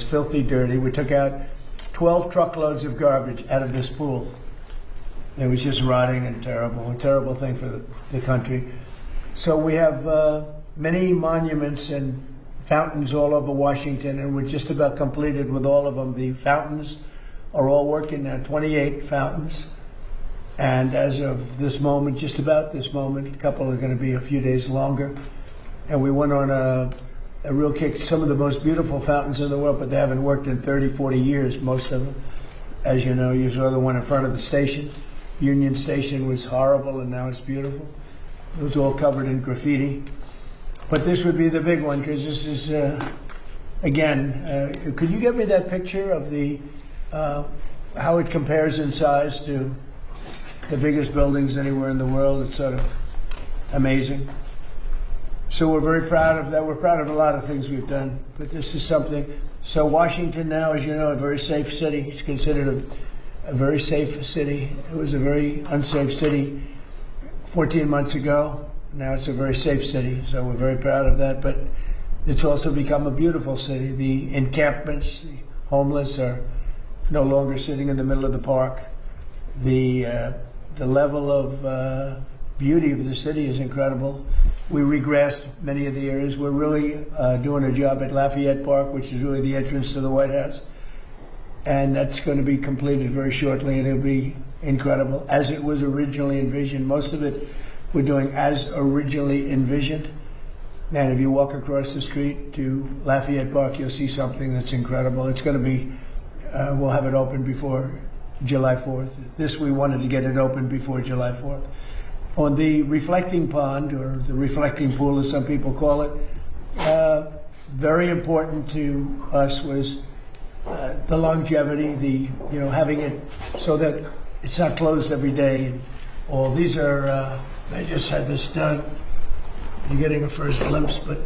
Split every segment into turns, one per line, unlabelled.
filthy dirty. We took out 12 truckloads of garbage out of this pool. It was just rotting and terrible, a terrible thing for the country. So we have many monuments and fountains all over Washington, and we're just about completed with all of them. The fountains are all working now, 28 fountains. And as of this moment, just about this moment, a couple are going to be a few days longer. And we went on a real kick. Some of the most beautiful fountains in the world, but they haven't worked in 30, 40 years, most of them. As you know, you saw the one in front of the station. Union Station was horrible, and now it's beautiful. It was all covered in graffiti. But this would be the big one, because this is, again, could you give me that picture of the how it compares in size to the biggest buildings anywhere in the world? It's sort of amazing. So we're very proud of that. We're proud of a lot of things we've done, but this is something. So Washington now, as you know, a very safe city. It's considered a very safe city. It was a very unsafe city 14 months ago. Now it's a very safe city, so we're very proud of that. But it's also become a beautiful city. The encampments, the homeless are no longer sitting in the middle of the park. The level of beauty of the city is incredible. We regrassed many of the areas. We're really doing a job at Lafayette Park, which is really the entrance to the White House. And that's going to be completed very shortly, and it'll be incredible, as it was originally envisioned. Most of it we're doing as originally envisioned. And if you walk across the street to Lafayette Park, you'll see something that's incredible. It's going to be, we'll have it open before July 4th. This, we wanted to get it open before July 4th. On the reflecting pond, or the reflecting pool as some people call it, very important to us was the longevity, having it so that it's not closed every day. And all these are, I just had this done. You're getting a first glimpse, but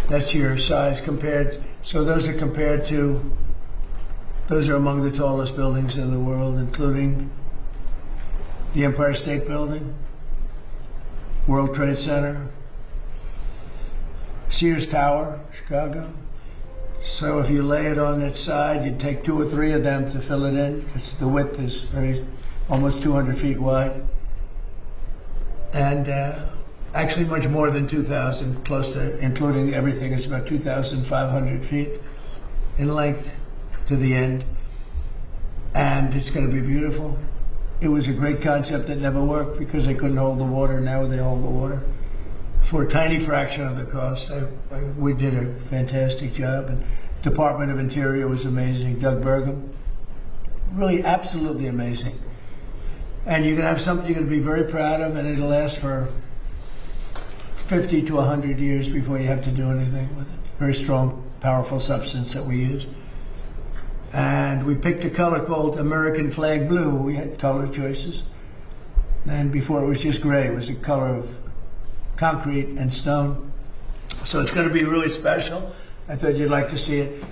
that's your size compared. So those are compared to, those are among the tallest buildings in the world, including the Empire State Building, World Trade Center, Sears Tower, Chicago. So if you lay it on its side, you'd take 2 or 3 of them to fill it in, because the width is almost 200 feet wide. And actually much more than 2,000, close to, including everything, it's about 2,500 feet in length to the end. And it's going to be beautiful. It was a great concept that never worked because they couldn't hold the water. Now they hold the water for a tiny fraction of the cost. We did a fantastic job, and Department of Interior was amazing. Doug Burgum, really absolutely amazing. And you're going to have something you're going to be very proud of, and it'll last for 50 to 100 years before you have to do anything with it. Very strong, powerful substance that we use. And we picked a color called American Flag Blue. We had color choices. And before it was just gray. It was a color of concrete and stone. So it's going to be really special. I thought you'd like to see it.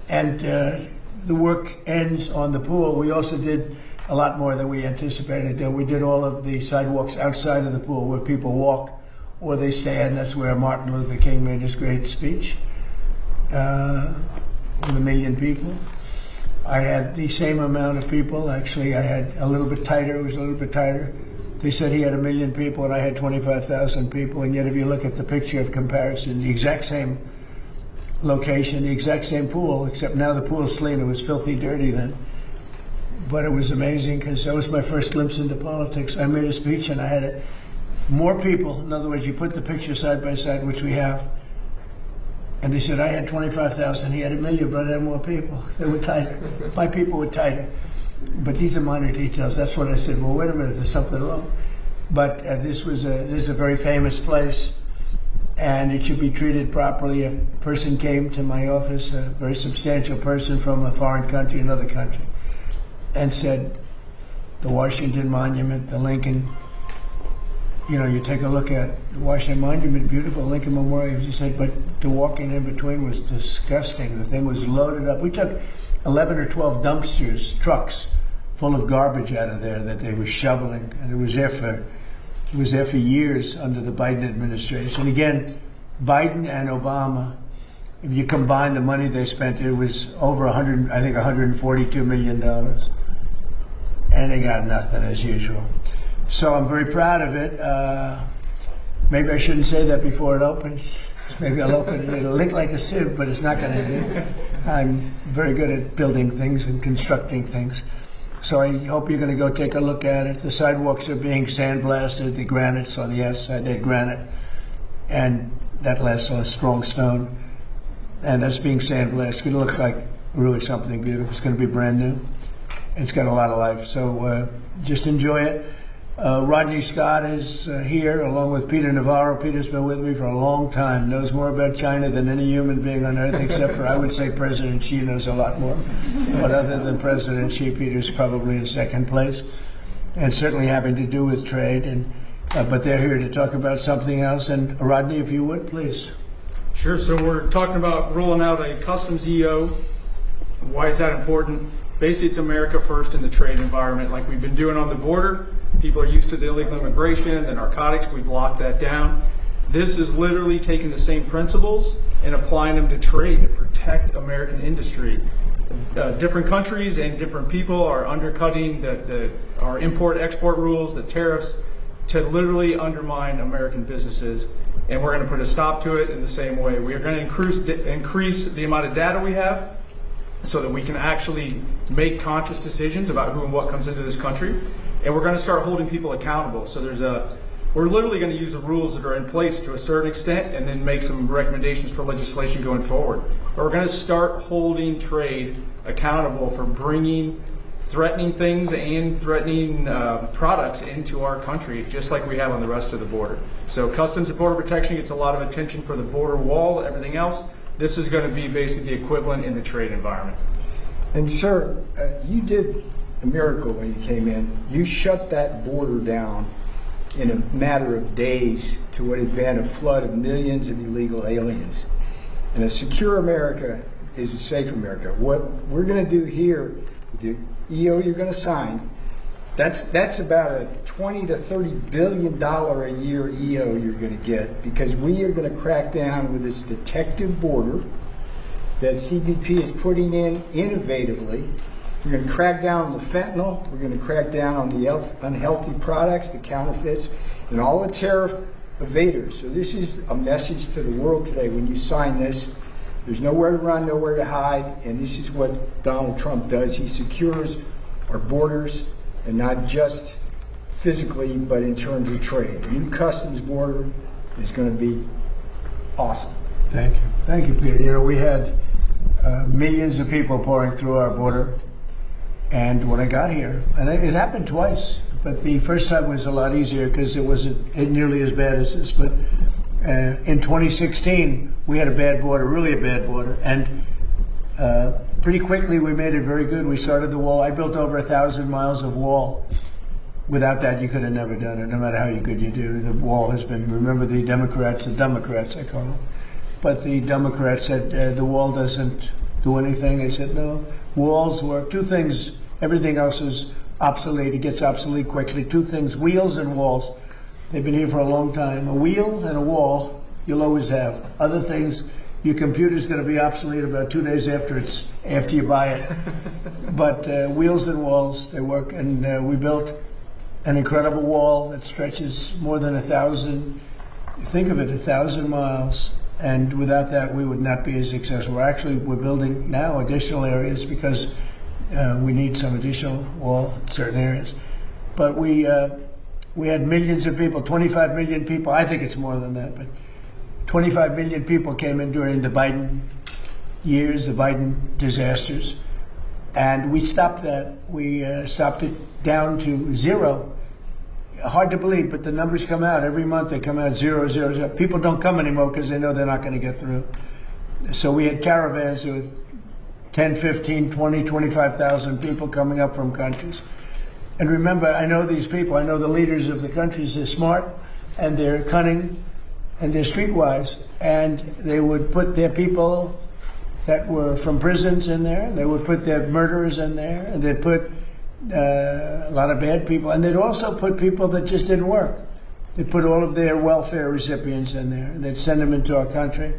And the work ends on the pool. We also did a lot more than we anticipated. We did all of the sidewalks outside of the pool where people walk or they stand. That's where Martin Luther King made his great speech with 1 million people. I had the same amount of people. Actually, I had a little bit tighter. It was a little bit tighter. They said he had 1 million people, and I had 25,000 people. And yet, if you look at the picture of comparison, the exact same location, the exact same pool, except now the pool is clean. It was filthy dirty then. But it was amazing because that was my first glimpse into politics. I made a speech, and I had more people. In other words, you put the picture side by side, which we have. And they said, I had 25,000, he had 1 million, but I had more people. They were tighter. My people were tighter. But these are minor details. That's what I said, well, wait a minute, there's something wrong. But this is a very famous place, and it should be treated properly. If a person came to my office, a very substantial person from a foreign country, another country, and said, the Washington Monument, the Lincoln, you take a look at the Washington Monument, beautiful, Lincoln Memorial. He said, but the walking in between was disgusting. The thing was loaded up. We took 11 or 12 dumpsters, trucks, full of garbage out of there that they were shoveling, and it was there for years under the Biden administration. Again, Biden and Obama if you combine the money they spent, it was over $142 million. And they got nothing as usual. So I'm very proud of it. Maybe I shouldn't say that before it opens. Maybe I'll open it. It'll look like a sieve, but it's not going to do. I'm very good at building things and constructing things. So I hope you're going to go take a look at it. The sidewalks are being sandblasted. The granite's on the outside. They're granite. And that lasts on a strong stone. And that's being sandblasted. It's going to look like really something beautiful. It's going to be brand new. It's got a lot of life. So just enjoy it. Rodney Scott is here along with Peter Navarro. Peter's been with me for a long time, knows more about China than any human being on earth, except for, I would say, President Xi knows a lot more. But other than President Xi, Peter's probably in second place, and certainly having to do with trade. And but they're here to talk about something else. And Rodney, if you would, please.
Sure. So we're talking about rolling out a customs EO. Why is that important? Basically, it's America first in the trade environment, like we've been doing on the border. People are used to the illegal immigration, the narcotics, we've locked that down. This is literally taking the same principles and applying them to trade to protect American industry. Different countries and different people are undercutting our import-export rules, the tariffs, to literally undermine American businesses. And we're going to put a stop to it in the same way. We are going to increase the amount of data we have so that we can actually make conscious decisions about who and what comes into this country. And we're going to start holding people accountable. So we're literally going to use the rules that are in place to a certain extent and then make some recommendations for legislation going forward. But we're going to start holding trade accountable for bringing threatening things and threatening products into our country, just like we have on the rest of the border. So Customs and Border Protection gets a lot of attention for the border wall, everything else. This is going to be basically the equivalent in the trade environment.
And sir, you did a miracle when you came in. You shut that border down in a matter of days to what has been a flood of millions of illegal aliens. And a secure America is a safe America. What we're going to do here, the EO you're going to sign, that's about a $20 to $30 billion a year EO you're going to get, because we are going to crack down with this detective border that CBP is putting in innovatively. We're going to crack down on the fentanyl. We're going to crack down on the unhealthy products, the counterfeits, and all the tariff evaders. So this is a message to the world today. When you sign this, there's nowhere to run, nowhere to hide, and this is what Donald Trump does. He secures our borders, and not just physically, but in terms of trade. The new customs border is going to be awesome.
Thank you. Thank you, Peter. You know, we had millions of people pouring through our border. And when I got here, and it happened twice, but the first time was a lot easier because it wasn't nearly as bad as this. But in 2016, we had a bad border, really a bad border. And pretty quickly, we made it very good. We started the wall. I built over 1,000 miles of wall. Without that, you could have never done it, no matter how good you do. The wall has been, remember the Democrats, I call them. But the Democrats said the wall doesn't do anything. I said, no, walls work. Two things, everything else is obsolete. It gets obsolete quickly. Two things, wheels and walls. They've been here for a long time. A wheel and a wall, you'll always have. Other things, your computer's going to be obsolete about 2 days after you buy it. But wheels and walls, they work. And we built an incredible wall that stretches more than 1,000, think of it, 1,000 miles. And without that, we would not be as successful. We're building now additional areas because we need some additional wall in certain areas. But we had millions of people, 25 million people. I think it's more than that, but 25 million people came in during the Biden years, the Biden disasters. And we stopped that. We stopped it down to zero. Hard to believe, but the numbers come out. Every month they come out 0, 0, 0. People don't come anymore because they know they're not going to get through. So we had caravans with 10, 15, 20, 25,000 people coming up from countries. And remember, I know these people. I know the leaders of the countries. They're smart, and they're cunning, and they're streetwise. And they would put their people that were from prisons in there. They would put their murderers in there, and they'd put a lot of bad people, and they'd also put people that just didn't work. They'd put all of their welfare recipients in there, and they'd send them into our country.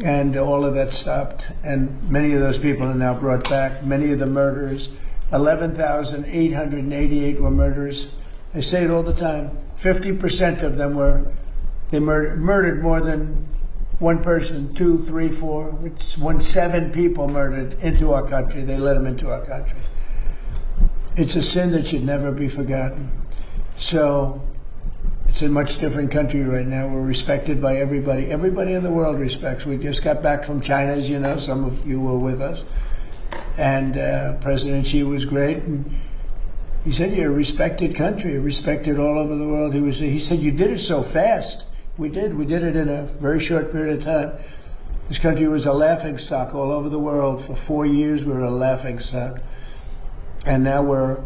and all of that stopped. And many of those people are now brought back. Many of the murderers, 11,888 were murderers. I say it all the time. 50% of them murdered more than one person, 2, 3, 4. It's when 7 people murdered into our country. They let them into our country. It's a sin that should never be forgotten. So it's a much different country right now. We're respected by everybody. Everybody in the world respects. We just got back from China, as you know. Some of you were with us. And President Xi was great. And he said, you're a respected country, respected all over the world. He said, you did it so fast. We did. We did it in a very short period of time. This country was a laughingstock all over the world. For 4 years, we were a laughingstock. And now we're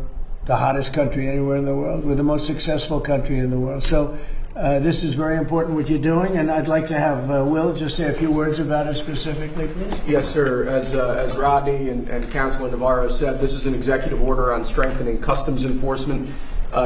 the hottest country anywhere in the world. We're the most successful country in the world. So this is very important what you're doing, and I'd like to have Will just say a few words about it specifically, please.
Yes, sir. As Rodney and Councilor Navarro said, this is an executive order on strengthening customs enforcement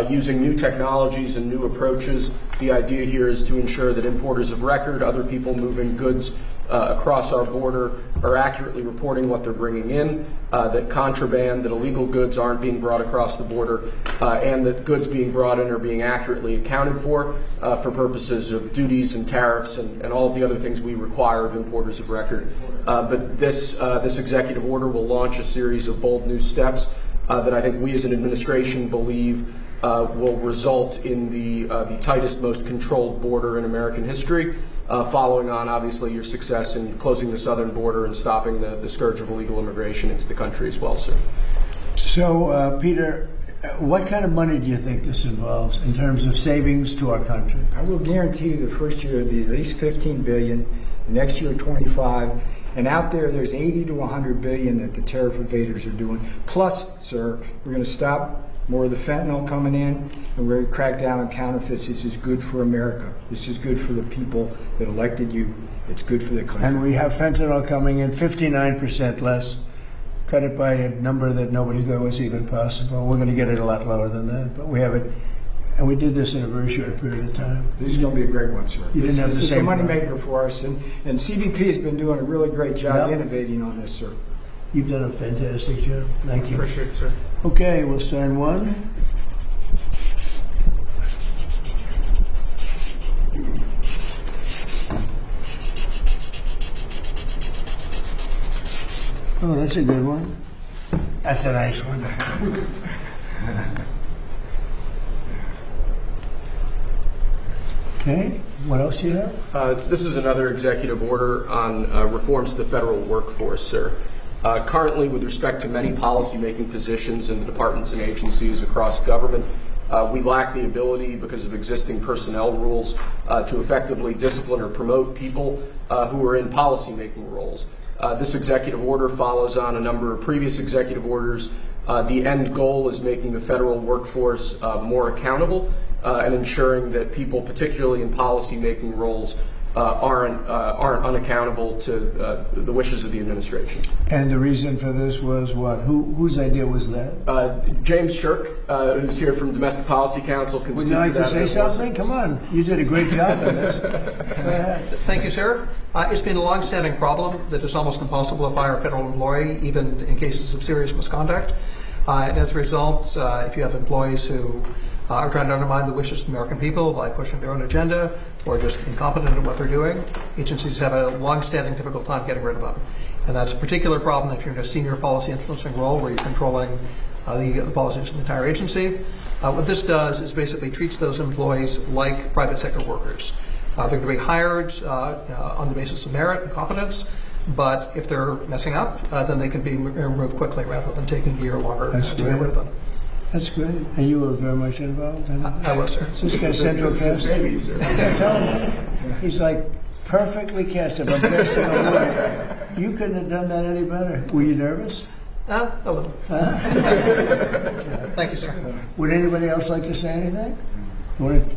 using new technologies and new approaches. The idea here is to ensure that importers of record, other people moving goods across our border, are accurately reporting what they're bringing in, that contraband, that illegal goods aren't being brought across the border, and that goods being brought in are being accurately accounted for purposes of duties and tariffs and all of the other things we require of importers of record. But this executive order will launch a series of bold new steps that I think we as an administration believe will result in the tightest, most controlled border in American history, following on, obviously, your success in closing the southern border and stopping the scourge of illegal immigration into the country as well, sir.
So, Peter, what kind of money do you think this involves in terms of savings to our country?
I will guarantee you the first year will be at least $15 billion, the next year $25, and out there's 80 to 100 billion that the tariff evaders are doing. Plus, sir, we're going to stop more of the fentanyl coming in, and we're going to crack down on counterfeits. This is good for America. This is good for the people that elected you. It's good for the country.
And we have fentanyl coming in 59% less. Cut it by a number that nobody thought was even possible. We're going to get it a lot lower than that, but we have it. And we did this in a very short period of time.
This is going to be a great one, sir.
You didn't have the
This is a
same
moneymaker for us, and CBP has been doing a really great job innovating on this, sir.
You've done a fantastic job. Thank you.
Appreciate it, sir.
Okay, we'll stand one. Oh, that's a good one. That's a nice one. Okay, what else do you have?
This is another executive order on reforms to the federal workforce, sir. Currently, with respect to many policymaking positions in the departments and agencies across government, we lack the ability, because of existing personnel rules, to effectively discipline or promote people who are in policymaking roles. This executive order follows on a number of previous executive orders. The end goal is making the federal workforce more accountable and ensuring that people, particularly in policymaking roles, aren't unaccountable to the wishes of the administration.
And the reason for this was what? Whose idea was that?
James Shirk, who's here from Domestic Policy Council, can
Would
speak
you like
to
to
that.
say something? Come on, you did a great job on this. Go ahead.
Thank you, sir. It's been a long-standing problem that it's almost impossible to fire a federal employee, even in cases of serious misconduct. And as a result, if you have employees who are trying to undermine the wishes of the American people by pushing their own agenda or just incompetent at what they're doing, agencies have a long-standing difficult time getting rid of them. And that's a particular problem if you're in a senior policy influencing role where you're controlling the policies of the entire agency. What this does is basically treats those employees like private sector workers. They're going to be hired on the basis of merit and competence, but if they're messing up, then they can be removed quickly rather than taking a year longer to get rid of them.
That's great. And you were very much involved in it?
I was, sir.
This guy central cast?
Maybe, sir.
Tell him. He's like perfectly cast. If I'm casting a lawyer, you couldn't have done that any better. Were you nervous?
A little. Thank you, sir.
Would anybody else like to say anything?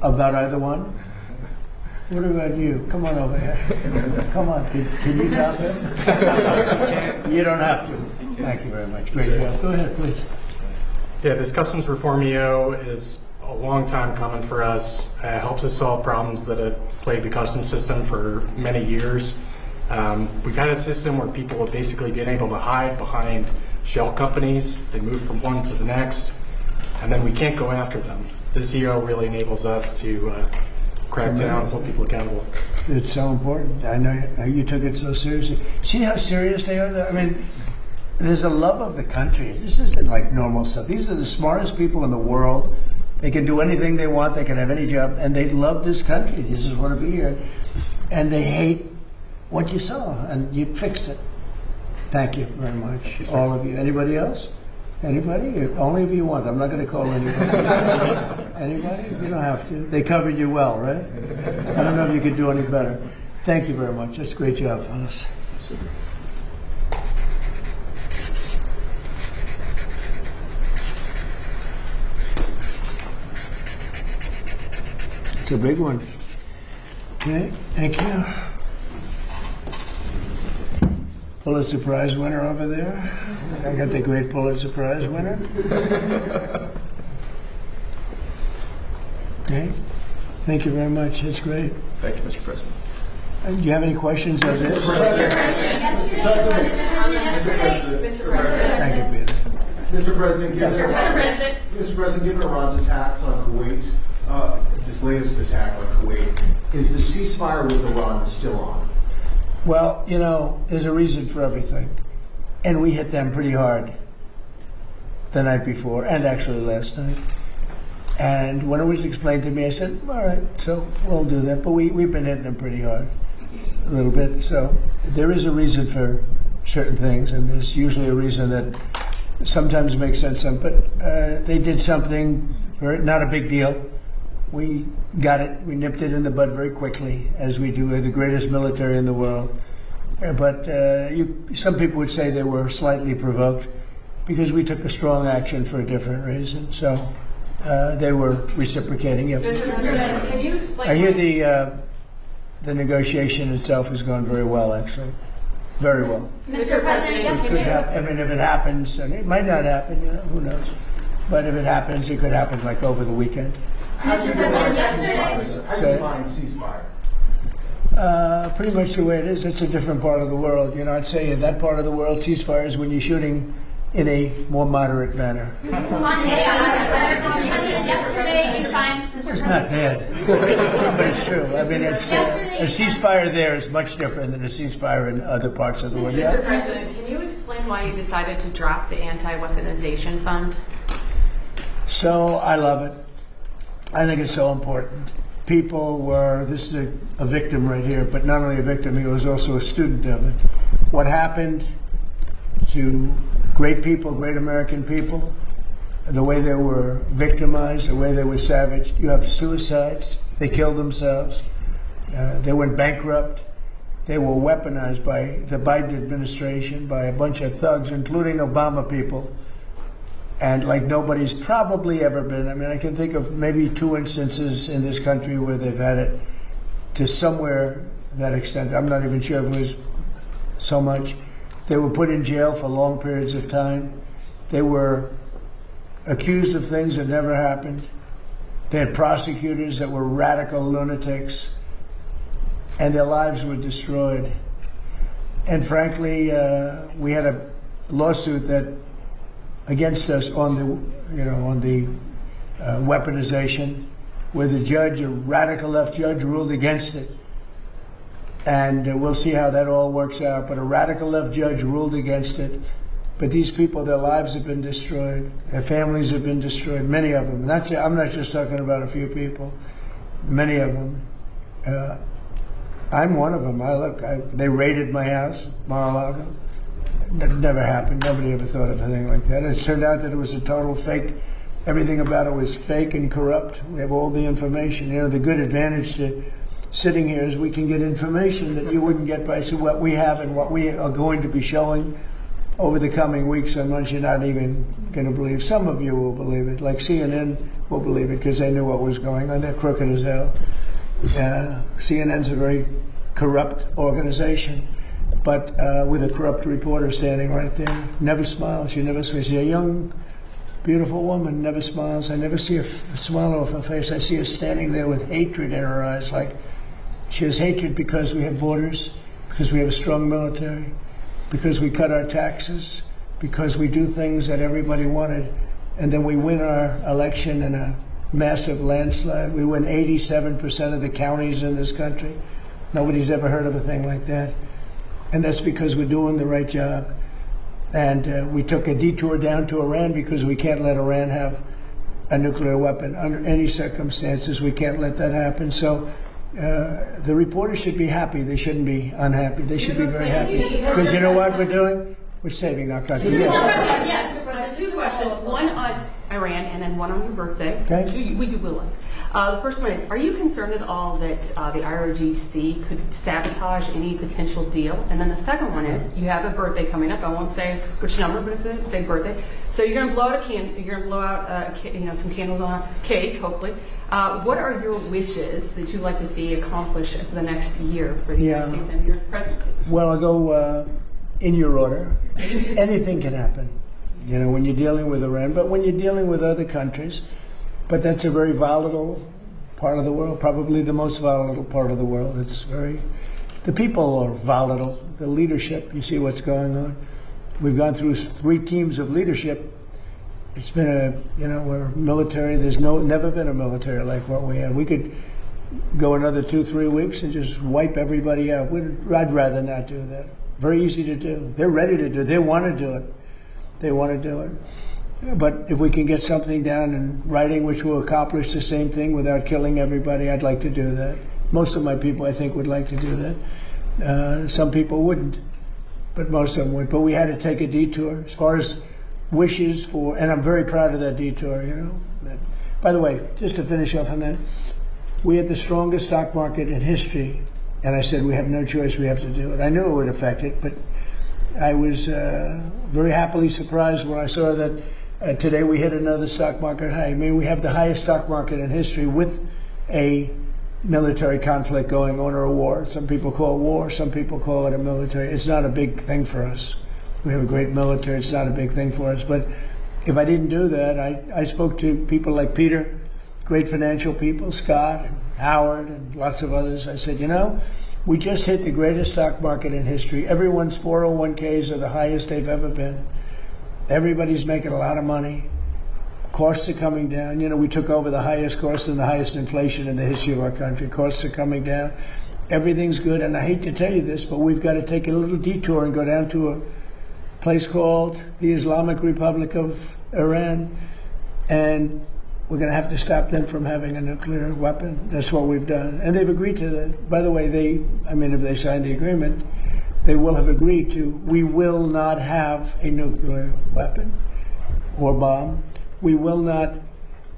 About either one? What about you? Come on over here. Come on. Can you top it? You don't have to. Thank you very much. Great job. Go ahead, please.
Yeah, this customs reform EO is a long time coming for us. It helps us solve problems that have plagued the customs system for many years. We've had a system where people have basically been able to hide behind shell companies. They move from one to the next, and then we can't go after them. This EO really enables us to crack down and hold people accountable.
It's so important. I know you took it so seriously. See how serious they are? I mean, there's a love of the country. This isn't like normal stuff. These are the smartest people in the world. They can do anything they want. They can have any job. And they love this country. They just want to be here. And they hate what you saw. And you fixed it. Thank you very much, all of you. Anybody else? Anybody? Only if you want. I'm not going to call anybody. Anybody? You don't have to. They covered you well, right? I don't know if you could do any better. Thank you very much. That's a great job, fellas. It's a big one. Okay, thank you. Pulitzer Prize winner over there. I got the great Pulitzer Prize winner. Okay, thank you very much. That's great.
Thank you, Mr. President.
Do you have any questions of this? Thank you, Peter.
Mr. President, given Iran's attacks on Kuwait, this latest attack on Kuwait, is the ceasefire with Iran still on?
Well, you know, there's a reason for everything. And we hit them pretty hard the night before, and actually last night. And when it was explained to me, I said, all right, so we'll do that. But we've been hitting them pretty hard, a little bit. So there is a reason for certain things, and there's usually a reason that sometimes makes sense. But they did something, not a big deal. We got it. We nipped it in the bud very quickly, as we do. We're the greatest military in the world. But some people would say they were slightly provoked because we took a strong action for a different reason. So they were reciprocating. Yep.
Mr. President, can you explain?
I hear the negotiation itself has gone very well, actually. Very well.
Mr. President, yes,
It could happen. I mean, if it happens, and it might not happen, you know, who knows? But if it happens, it could happen like over the weekend.
Mr. President, yesterday.
How do you define ceasefire?
Pretty much the way it is. It's a different part of the world. You know, I'd say in that part of the world, ceasefire is when you're shooting in a more moderate manner.
Mr. President, yesterday you signed.
It's not bad, but it's true. I mean, it's a ceasefire there is much different than a ceasefire in other parts of the world.
Mr. President, can you explain why you decided to drop the anti-weaponization fund?
So I love it. I think it's so important. People were, this is a victim right here, but not only a victim, he was also a student of it. What happened to great people, great American people, the way they were victimized, the way they were savaged. You have suicides, they killed themselves, they went bankrupt, they were weaponized by the Biden administration, by a bunch of thugs, including Obama people. And like nobody's probably ever been. I mean, I can think of maybe 2 instances in this country where they've had it to somewhere that extent. I'm not even sure if it was so much. They were put in jail for long periods of time. They were accused of things that never happened. They had prosecutors that were radical lunatics, and their lives were destroyed. And frankly, we had a lawsuit that against us on the weaponization, where the judge, a radical left judge, ruled against it. And we'll see how that all works out. But a radical left judge ruled against it. But these people, their lives have been destroyed. Their families have been destroyed, many of them. I'm not just talking about a few people, many of them. I'm one of them. They raided my house, Mar-a-Lago. That never happened. Nobody ever thought of anything like that. It turned out that it was a total fake. Everything about it was fake and corrupt. We have all the information. You know, the good advantage to sitting here is we can get information that you wouldn't get by what we have and what we are going to be showing over the coming weeks and months. You're not even going to believe. Some of you will believe it. Like CNN will believe it because they knew what was going on. They're crooked as hell. CNN's a very corrupt organization. But with a corrupt reporter standing right there, never smiles. She never smiles. She's a young, beautiful woman, never smiles. I never see a smile off her face. I see her standing there with hatred in her eyes. Like she has hatred because we have borders, because we have a strong military, because we cut our taxes, because we do things that everybody wanted, and then we win our election in a massive landslide. We win 87% of the counties in this country. Nobody's ever heard of a thing like that. And that's because we're doing the right job. And we took a detour down to Iran because we can't let Iran have a nuclear weapon under any circumstances. We can't let that happen. So the reporters should be happy. They shouldn't be unhappy. They should be very happy. Because you know what we're doing? We're saving our country.
Yes, President, two questions. One on Iran and then one on your birthday.
Okay.
We will like. The first one is, are you concerned at all that the IRGC could sabotage any potential deal? And then the second one is, you have a birthday coming up. I won't say which number, but it's a big birthday. So you're going to blow out you're going to blow out some candles on a cake, hopefully. What are your wishes that you'd like to see accomplished for the next year for the United States and your presidency?
Well, I'll go in your order. Anything can happen, when you're dealing with Iran, but when you're dealing with other countries. But that's a very volatile part of the world, probably the most volatile part of the world. The people are volatile. The leadership, you see what's going on. We've gone through 3 teams of leadership. It's been we're military. There's never been a military like what we have. We could go another 2-3 weeks and just wipe everybody out. I'd rather not do that. Very easy to do. They're ready to do it. They want to do it. They want to do it. But if we can get something down in writing which will accomplish the same thing without killing everybody, I'd like to do that. Most of my people, I think, would like to do that. Some people wouldn't, but most of them would. But we had to take a detour as far as wishes for, and I'm very proud of that detour, By the way, just to finish off on that, we had the strongest stock market in history, and I said we have no choice, we have to do it. I knew it would affect it, but I was very happily surprised when I saw that today we hit another stock market high. I mean, we have the highest stock market in history with a military conflict going on, or a war. Some people call it war, some people call it a military. It's not a big thing for us. We have a great military. It's not a big thing for us. But if I didn't do that, I spoke to people like Peter, great financial people, Scott and Howard and lots of others. I said, we just hit the greatest stock market in history. Everyone's 401ks are the highest they've ever been. Everybody's making a lot of money. Costs are coming down. We took over the highest cost and the highest inflation in the history of our country. Costs are coming down. Everything's good. And I hate to tell you this, but we've got to take a little detour and go down to a place called the Islamic Republic of Iran. And we're going to have to stop them from having a nuclear weapon. That's what we've done. And they've agreed to that. By the way, if they sign the agreement, they will have agreed to, we will not have a nuclear weapon or bomb. We will not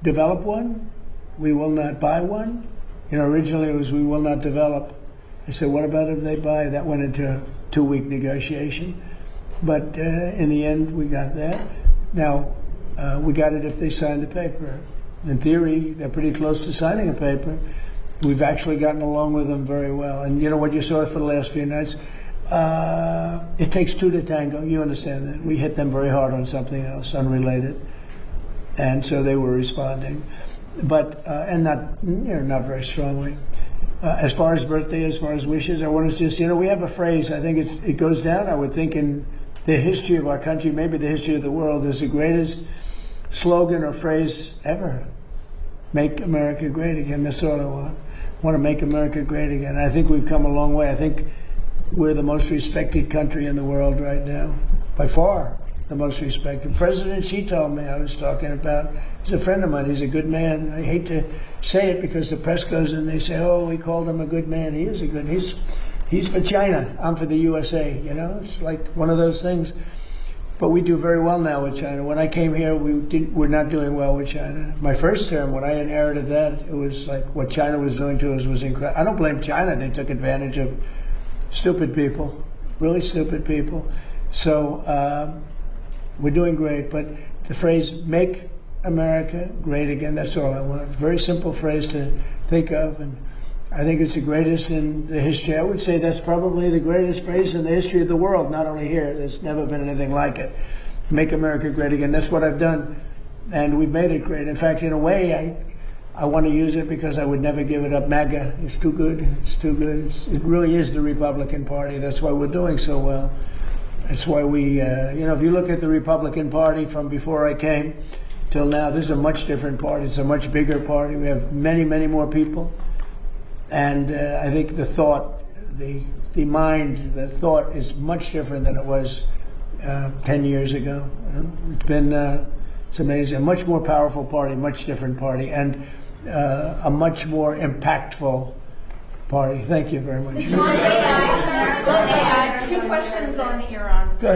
develop one. We will not buy one. Originally it was, we will not develop. I said, what about if they buy? That went into a 2-week negotiation. But in the end, we got that. Now, we got it if they sign the paper. In theory, they're pretty close to signing a paper. We've actually gotten along with them very well. And what you saw for the last few nights, it takes 2 to tango. You understand that. We hit them very hard on something else, unrelated. And so they were responding. But, and not very strongly. As far as birthday, as far as wishes, I want to just, we have a phrase, I think it goes down, I would think, in the history of our country, maybe the history of the world, is the greatest slogan or phrase ever. Make America great again. That's all I want. I want to make America great again. I think we've come a long way. I think we're the most respected country in the world right now. By far, the most respected. President Xi told me, I was talking about, he's a friend of mine, he's a good man. I hate to say it because the press goes and they say, oh, we called him a good man. He is a good, he's for China, I'm for the USA, It's like one of those things. But we do very well now with China. When I came here, we're not doing well with China. My first term, when I inherited that, it was like what China was doing to us was incredible. I don't blame China. They took advantage of stupid people, really stupid people. So we're doing great. But the phrase, make America great again, that's all I want. Very simple phrase to think of. And I think it's the greatest in the history. I would say that's probably the greatest phrase in the history of the world, not only here. There's never been anything like it. Make America great again. That's what I've done, and we've made it great. In fact, in a way, I want to use it because I would never give it up. MAGA is too good. It's too good. It really is the Republican Party. That's why we're doing so well. That's why we, if you look at the Republican Party from before I came till now, this is a much different party. It's a much bigger party. We have many, many more people. And I think the thought, the mind, the thought is much different than it was 10 years ago. It's been, it's amazing. A much more powerful party, much different party, and a much more impactful party. Thank you very much.
AI. Two questions on Iran.
Go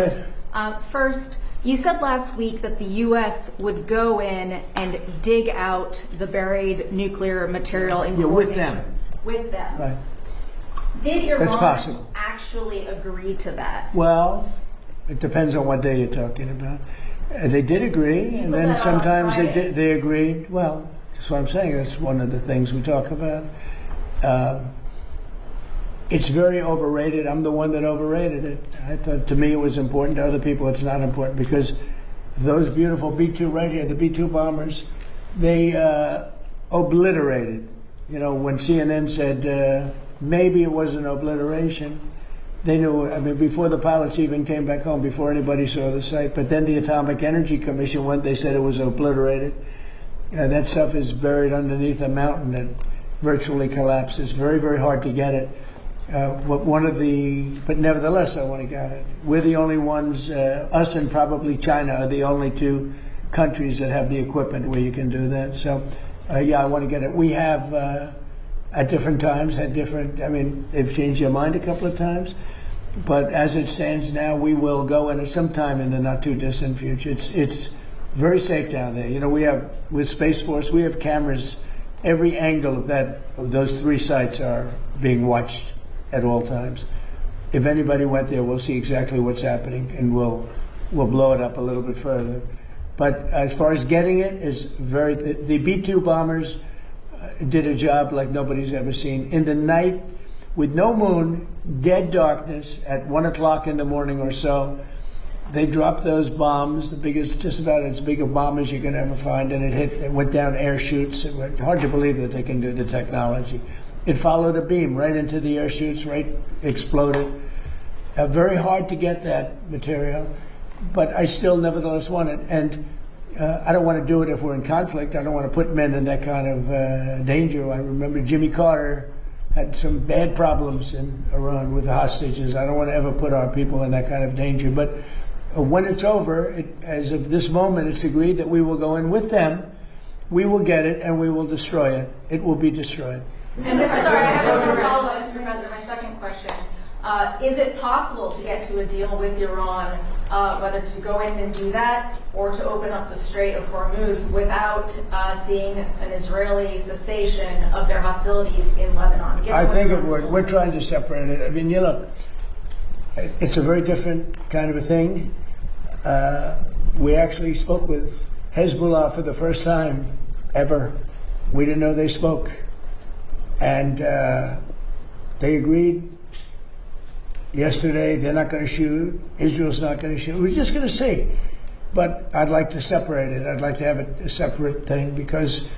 ahead.
First, you said last week that the U.S. would go in and dig out the buried nuclear material in
With them.
With them.
Right.
Did Iran
That's possible.
actually agree to that?
Well, it depends on what day you're talking about. They did agree, and then sometimes they agreed. Well, that's what I'm saying. That's one of the things we talk about. It's very overrated. I'm the one that overrated it. I thought, to me, it was important. To other people, it's not important, because those beautiful B-2 right here, the B-2 bombers, they obliterated. You know, when CNN said maybe it was an obliteration, they knew. I mean, before the pilots even came back home, before anybody saw the site. But then the Atomic Energy Commission went. They said it was obliterated. That stuff is buried underneath a mountain that virtually collapsed. It's very, very hard to get it. But nevertheless, I want to get it. We're the only ones, us and probably China are the only two countries that have the equipment where you can do that. So, I want to get it. We have, at different times, they've changed their mind a couple of times. But as it stands now, we will go in sometime in the not too distant future. It's very safe down there. You know, with Space Force, we have cameras. Every angle of those three sites are being watched at all times. If anybody went there, we'll see exactly what's happening, and we'll blow it up a little bit further. But as far as getting it, the B-2 bombers did a job like nobody's ever seen. In the night, with no moon, dead darkness, at 1 o'clock in the morning or so, they dropped those bombs, just about as big a bomb as you can ever find, and it went down air chutes. It was hard to believe that they can do the technology. It followed a beam right into the air chutes, exploded. Very hard to get that material, but I still nevertheless want it. And I don't want to do it if we're in conflict. I don't want to put men in that kind of danger. I remember Jimmy Carter had some bad problems in Iran with the hostages. I don't want to ever put our people in that kind of danger. But when it's over, as of this moment, it's agreed that we will go in with them. We will get it, and we will destroy it. It will be destroyed.
And this is, sorry, I have a follow-up, Mr. President. My second question. Is it possible to get to a deal with Iran, whether to go in and do that or to open up the Strait of Hormuz without seeing an Israeli cessation of their hostilities in Lebanon?
I think it would. We're trying to separate it. I mean, look, it's a very different kind of a thing. We actually spoke with Hezbollah for the first time ever. We didn't know they spoke. And they agreed yesterday they're not going to shoot. Israel's not going to shoot. We're just going to see. But I'd like to separate it. I'd like to have it a separate thing, because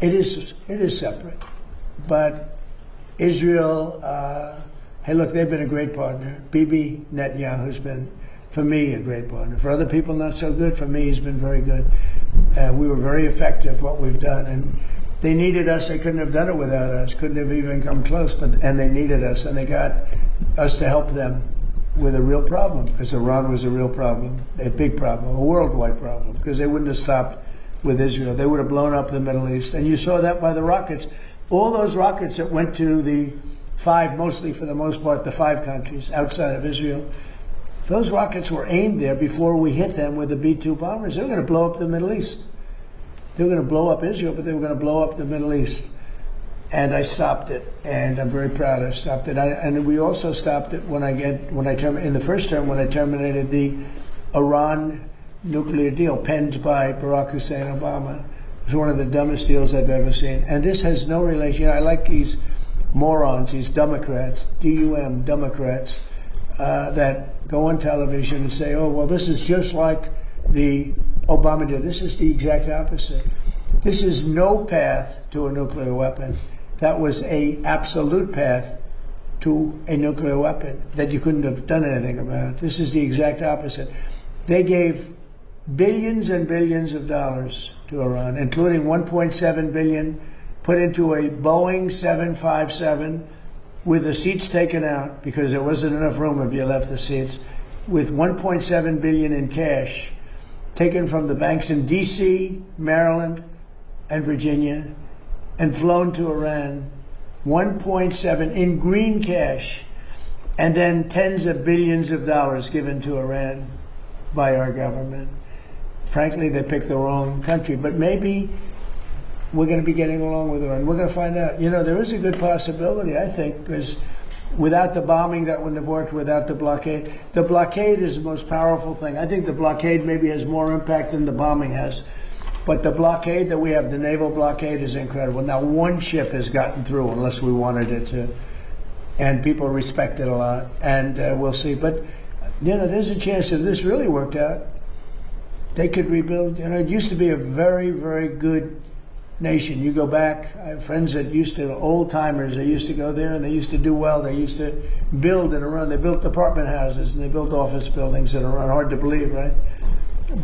it is separate. But Israel, hey, look, they've been a great partner. Bibi Netanyahu's been, for me, a great partner. For other people, not so good. For me, he's been very good. We were very effective, what we've done. And they needed us. They couldn't have done it without us. Couldn't have even come close. And they needed us, and they got us to help them with a real problem, because Iran was a real problem, a big problem, a worldwide problem, because they wouldn't have stopped with Israel. They would have blown up the Middle East. And you saw that by the rockets. All those rockets that went to the five, mostly for the most part, the 5 countries outside of Israel, those rockets were aimed there before we hit them with the B-2 bombers. They were going to blow up the Middle East. They were going to blow up Israel, but they were going to blow up the Middle East. And I stopped it, and I'm very proud I stopped it. And we also stopped it in the first term when I terminated the Iran nuclear deal penned by Barack Hussein Obama. It was one of the dumbest deals I've ever seen. And this has no relation. I like these morons, these Democrats, D-U-M, Democrats, that go on television and say, oh, well, this is just like the Obama deal. This is the exact opposite. This is no path to a nuclear weapon. That was a absolute path to a nuclear weapon that you couldn't have done anything about. This is the exact opposite. They gave billions and billions of dollars to Iran, including 1.7 billion put into a Boeing 757 with the seats taken out because there wasn't enough room if you left the seats, with 1.7 billion in cash taken from the banks in DC, Maryland, and Virginia, and flown to Iran. 1.7 in green cash, and then tens of billions of dollars given to Iran by our government. Frankly, they picked the wrong country, but maybe we're going to be getting along with Iran. We're going to find out. You know, there is a good possibility, I think, because without the bombing, that wouldn't have worked. Without the blockade is the most powerful thing. I think the blockade maybe has more impact than the bombing has. But the blockade that we have, the naval blockade, is incredible. Now, one ship has gotten through, unless we wanted it to, and people respect it a lot, and we'll see. But, you know, there's a chance if this really worked out, they could rebuild. You know, it used to be a very, very good nation. You go back, I have friends that used to, old-timers, they used to go there, and they used to do well. They used to build in Iran. They built apartment houses, and they built office buildings in Iran. Hard to believe, right?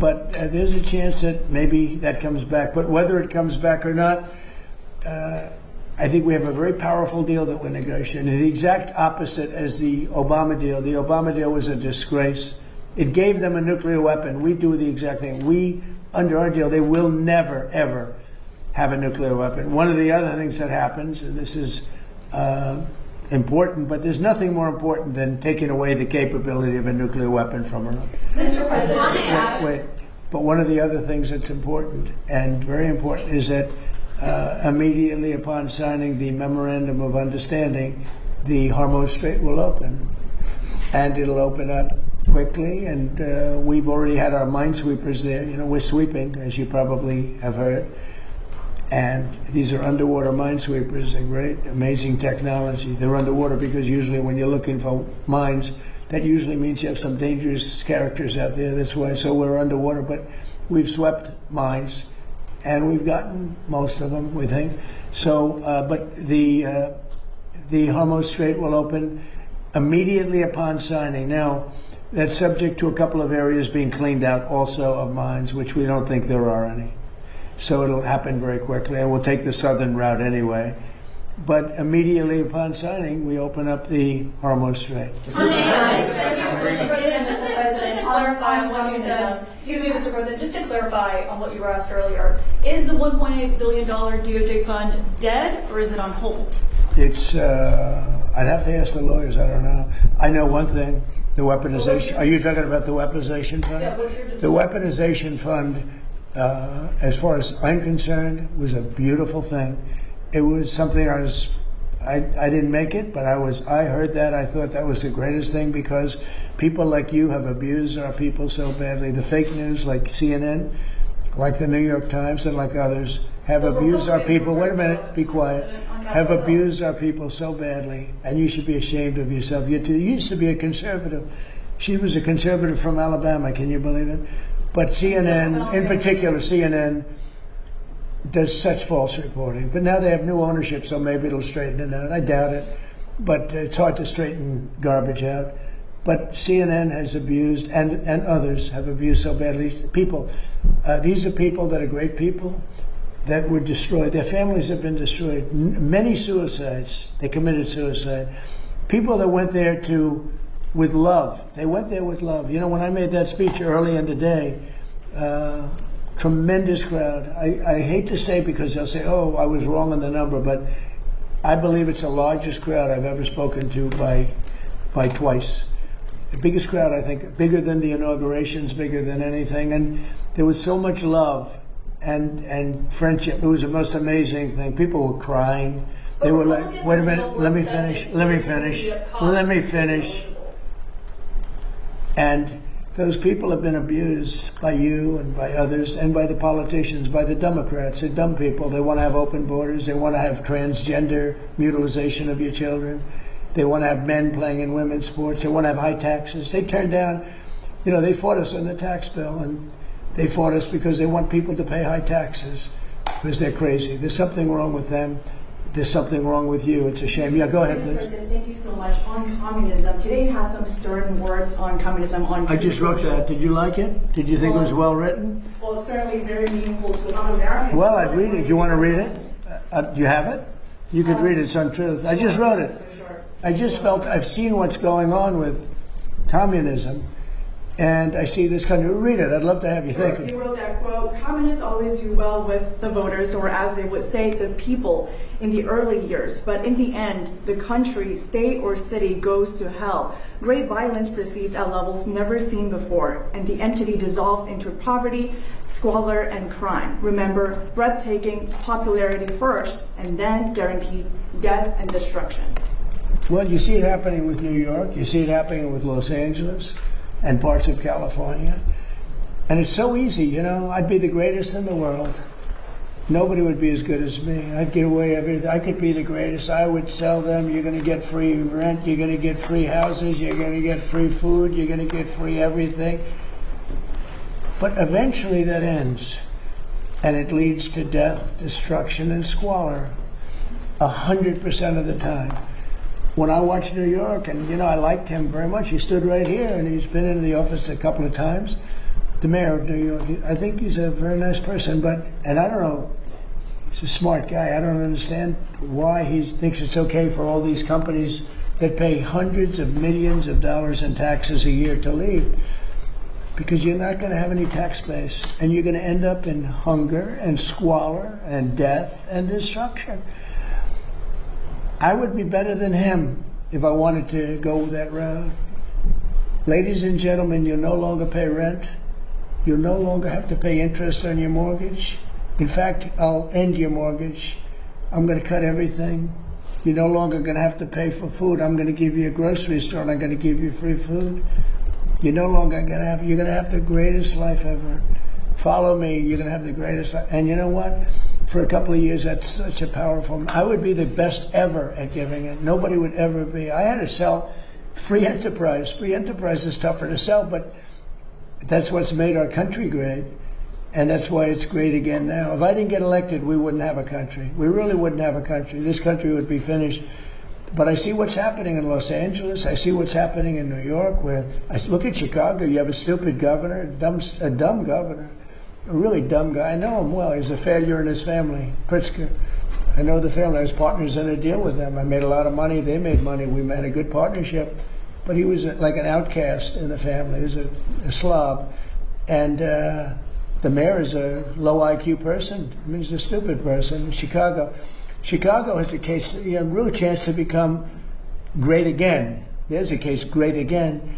But there's a chance that maybe that comes back. But whether it comes back or not, I think we have a very powerful deal that we're negotiating. The exact opposite as the Obama deal. The Obama deal was a disgrace. It gave them a nuclear weapon. We do the exact thing. We, under our deal, they will never, ever have a nuclear weapon. One of the other things that happens, and this is important, but there's nothing more important than taking away the capability of a nuclear weapon from Iran.
Mr. President,
Wait, but one of the other things that's important, and very important, is that immediately upon signing the Memorandum of Understanding, the Hormuz Strait will open. And it'll open up quickly, and we've already had our minesweepers there. You know, we're sweeping, as you probably have heard. And these are underwater minesweepers. They're great, amazing technology. They're underwater because usually when you're looking for mines, that usually means you have some dangerous characters out there. That's why, so we're underwater. But we've swept mines, and we've gotten most of them, we think. So, but the Hormuz Strait will open immediately upon signing. Now, that's subject to a couple of areas being cleaned out also of mines, which we don't think there are any. So it'll happen very quickly, and we'll take the southern route anyway. But immediately upon signing, we open up the Hormuz Strait.
Mr. President, just to clarify on what you said, excuse me, Mr. President, just to clarify on what you were asked earlier, is the $1.8 billion DOJ fund dead, or is it on hold?
It's, I'd have to ask the lawyers, I don't know. I know one thing, the weaponization, are you talking about the weaponization fund?
Yeah, what's your decision?
The weaponization fund, as far as I'm concerned, was a beautiful thing. It was something I didn't make it, but I heard that. I thought that was the greatest thing because people like you have abused our people so badly. The fake news like CNN, like the New York Times, and like others have abused our people. Wait a minute, be quiet. Have abused our people so badly, and you should be ashamed of yourself. You used to be a conservative. She was a conservative from Alabama. Can you believe it? But CNN, in particular, CNN does such false reporting. But now they have new ownership, so maybe it'll straighten it out. I doubt it. But it's hard to straighten garbage out. But CNN has abused, and others have abused so badly. People, these are people that are great people that were destroyed. Their families have been destroyed. Many suicides. They committed suicide. People that went there with love. They went there with love. You know, when I made that speech early in the day, tremendous crowd. I hate to say because they'll say, oh, I was wrong on the number, but I believe it's the largest crowd I've ever spoken to by twice. The biggest crowd, I think, bigger than the inaugurations, bigger than anything. And there was so much love and friendship. It was the most amazing thing. People were crying. They were like, wait a minute, let me finish. And those people have been abused by you and by others and by the politicians, by the Democrats. They're dumb people. They want to have open borders. They want to have transgender mutilization of your children. They want to have men playing in women's sports. They want to have high taxes. They turned down, you know, they fought us on the tax bill, and they fought us because they want people to pay high taxes. because they're crazy. There's something wrong with them. There's something wrong with you. It's a shame. Yeah, go ahead,
Mr.
please.
President, thank you so much. On communism, today you have some stern words on communism.
I just wrote that. Did you like it? Did you think it was well written?
Well, certainly very meaningful to a lot of Americans.
Well, I'd read it. Do you want to read it? Do you have it? You could read it. It's untruth. I just wrote it.
For sure.
I just felt I've seen what's going on with communism, and I see this country. Read it. I'd love to have you think it.
You wrote that quote, communists always do well with the voters, or as they would say, the people in the early years. But in the end, the country, state, or city goes to hell. Great violence proceeds at levels never seen before, and the entity dissolves into poverty, squalor, and crime. Remember, breathtaking popularity first, and then guaranteed death and destruction.
Well, you see it happening with New York. You see it happening with Los Angeles and parts of California. And it's so easy, you know. I'd be the greatest in the world. Nobody would be as good as me. I'd give away everything. I could be the greatest. I would sell them. You're going to get free rent. You're going to get free houses. You're going to get free food. You're going to get free everything. But eventually that ends. And it leads to death, destruction, and squalor 100% of the time. When I watched New York, and you know, I liked him very much. He stood right here, and he's been in the office a couple of times. The mayor of New York. I think he's a very nice person, and I don't know, he's a smart guy. I don't understand why he thinks it's okay for all these companies that pay hundreds of millions of dollars in taxes a year to leave. Because you're not going to have any tax base, and you're going to end up in hunger and squalor and death and destruction. I would be better than him if I wanted to go that route. Ladies and gentlemen, you no longer pay rent. You no longer have to pay interest on your mortgage. In fact, I'll end your mortgage. I'm going to cut everything. You're no longer going to have to pay for food. I'm going to give you a grocery store, and I'm going to give you free food. You're no longer going to have, you're going to have the greatest life ever. Follow me, you're going to have the greatest life. And you know what? For a couple of years, that's such a powerful, I would be the best ever at giving it. Nobody would ever be. I had to sell free enterprise. Free enterprise is tougher to sell, but that's what's made our country great. And that's why it's great again now. If I didn't get elected, we wouldn't have a country. We really wouldn't have a country. This country would be finished. But I see what's happening in Los Angeles. I see what's happening in New York. Where I look at Chicago, you have a stupid governor, a dumb governor, a really dumb guy. I know him well. He's a failure in his family, Pritzker. I know the family. I was partners in a deal with them. I made a lot of money. They made money. We made a good partnership. But he was like an outcast in the family. He was a slob. And the mayor is a low IQ person. I mean, he's a stupid person. Chicago has a case, a real chance to become great again. There's a case, great again.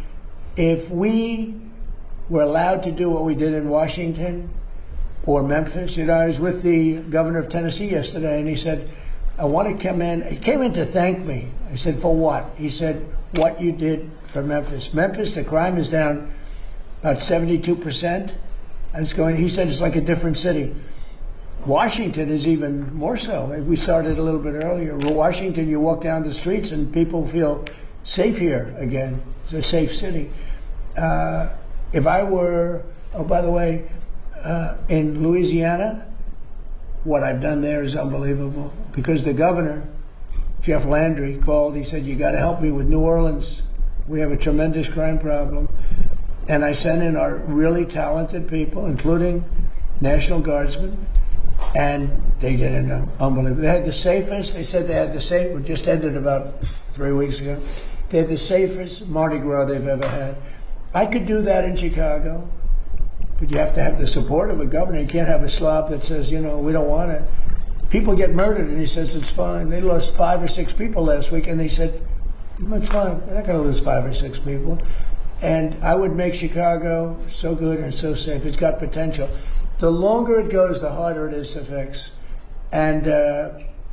If we were allowed to do what we did in Washington or Memphis, you know, I was with the governor of Tennessee yesterday, and he said, I want to come in. He came in to thank me. I said, for what? He said, what you did for Memphis. Memphis, the crime is down about 72%. And it's going, he said, it's like a different city. Washington is even more so. We started a little bit earlier. Washington, you walk down the streets and people feel safe here again. It's a safe city. If I were, oh, by the way, in Louisiana, what I've done there is unbelievable. Because the governor, Jeff Landry, called. He said, you got to help me with New Orleans. We have a tremendous crime problem. And I sent in our really talented people, including National Guardsmen. And they did an unbelievable. They had the safest. They said they had the safe. It just ended about 3 weeks ago. They had the safest Mardi Gras they've ever had. I could do that in Chicago, but you have to have the support of a governor. You can't have a slob that says, you know, we don't want it. People get murdered, and he says it's fine. They lost 5 or 6 people last week, and they said it's fine. They're not going to lose 5 or 6 people. And I would make Chicago so good and so safe. It's got potential. The longer it goes, the harder it is to fix. And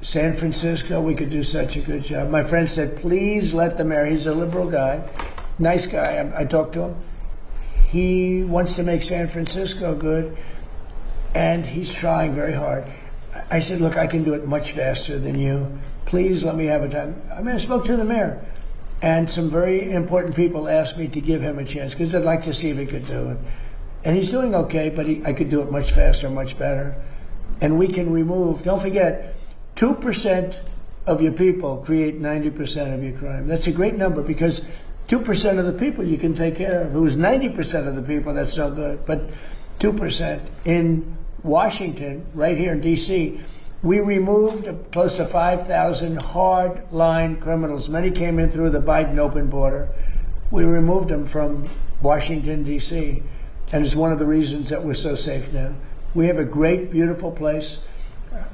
San Francisco, we could do such a good job. My friend said, please let the mayor, he's a liberal guy, nice guy, I talked to him. He wants to make San Francisco good, and he's trying very hard. I said, look, I can do it much faster than you. Please let me have a time. I mean, I spoke to the mayor, and some very important people asked me to give him a chance, because I'd like to see if he could do it. And he's doing okay, but I could do it much faster, much better. And we can remove, don't forget, 2% of your people create 90% of your crime. That's a great number because 2% of the people you can take care of. If it was 90% of the people, that's no good. But 2%. In Washington, right here in D.C., we removed close to 5,000 hard-line criminals. Many came in through the Biden open border. We removed them from Washington, D.C., and it's one of the reasons that we're so safe now. We have a great, beautiful place.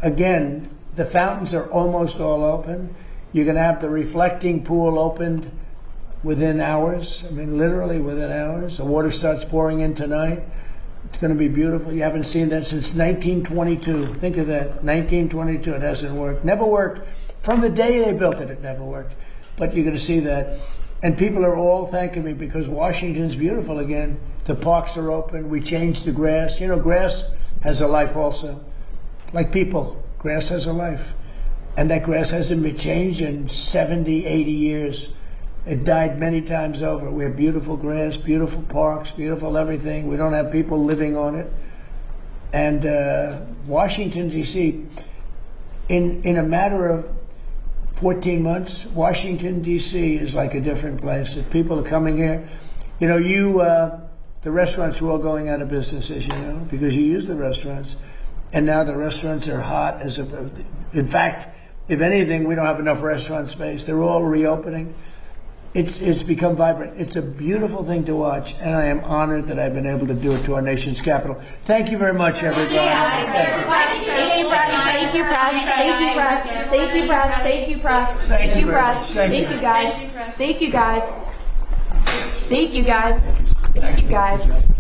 Again, the fountains are almost all open. You're going to have the reflecting pool opened within hours. I mean, literally within hours. The water starts pouring in tonight. It's going to be beautiful. You haven't seen that since 1922. Think of that. 1922. It hasn't worked. Never worked. From the day they built it, it never worked. But you're going to see that. And people are all thanking me because Washington's beautiful again. The parks are open. We changed the grass. You know, grass has a life also. Like people, grass has a life. And that grass hasn't been changed in 70, 80 years. It died many times over. We have beautiful grass, beautiful parks, beautiful everything. We don't have people living on it. And Washington, D.C., in a matter of 14 months, Washington, D.C. is like a different place. If people are coming here, you know, the restaurants were all going out of business, as you know, because you use the restaurants. And now the restaurants are hot. In fact, if anything, we don't have enough restaurant space. They're all reopening. It's become vibrant. It's a beautiful thing to watch, and I am honored that I've been able to do it to our nation's capital. Thank you very much, everybody.
Thank you, press. Thank you, press. Thank you, press. Thank you, press. Thank you, press.
Thank you,
press.
thank you.
Thank you, guys. Thank you, guys. Thank you, guys. Thank you, guys.